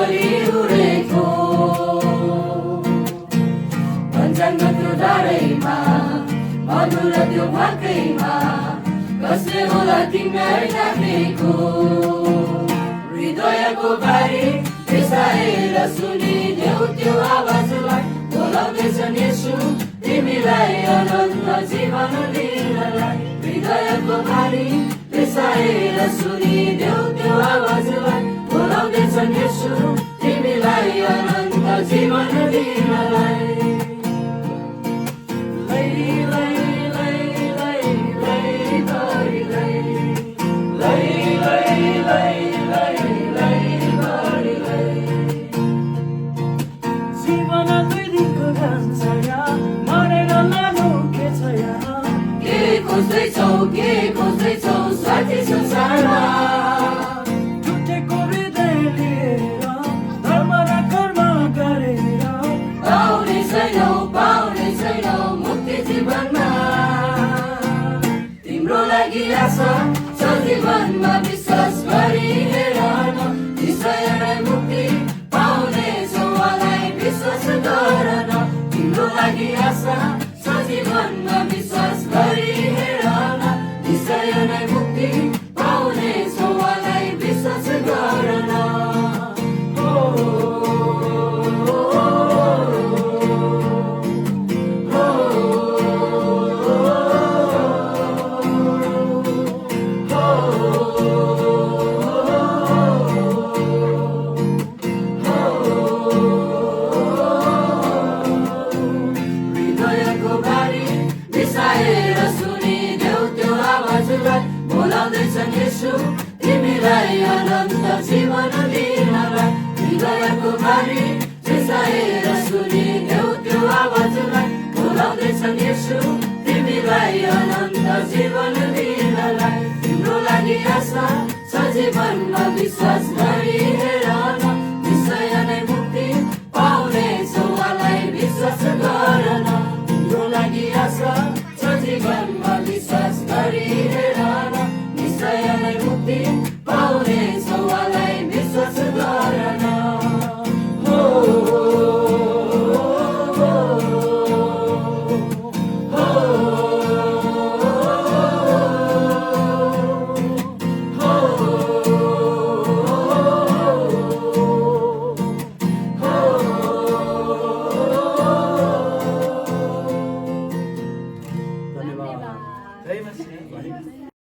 भरि उडेको भन्ज्याङको त्यो डाँडैमा मधुर त्यो भाकैमा कसले होला तिमीलाई राखेको हृदयको बारी बिसाएर सुनिदेऊ त्यो आवाजलाई बोलाउँदैछन् यसो तिमीलाई अनन्त जीवन लिनलाई हृदयको बारी बिसाएर सुनिदेऊ त्यो आवाजलाई बोलाउँदैछन् यसो तिमीलाई अनन्त जीवन लिनलाई जीवन दुई दिनको जान्छ यहाँ मरेर लानु के छ यहाँ के खोज्दैछौ साथी संसारमा छुटेको हृदय लिएर धर्म र कर्म गरेर पाउने छैनौ मुक्ति जीवनमा तिम्रो लागि आशा छ जीवनमा विश्वास गरी हेर न निश्चय मुक्ति पाउनेछौ मलाई विश्वास गर न तिम्रो लागि आशा छ जीवनमा विश्वास गरी हेर न निश्चय नै मुक्ति पाउनेछौ मलाई विश्वास गर न बिसाएर सुनिदेऊ त्यो आवाजलाई बोलाउँदैछन् यसो तिमीलाई अनन्त जीवन लिनलाई हृदयको बारी बिसाएर सुनिदेऊ त्यो आवाजलाई बोलाउँदैछन् यसो तिमीलाई अनन्त जीवन लिनलाई तिम्रो लागि आशा छ जीवनमा विश्वास गरी हेर न निश्चय नै मुक्ति पाउनेछौ मलाई विश्वास गर न तिम्रो लागि आशा छ जीवनमा विश्वास गरी हेर न निश्चय नै मुक्ति पाउनेछौ मलाई विश्वास गर न हो धन्यवाद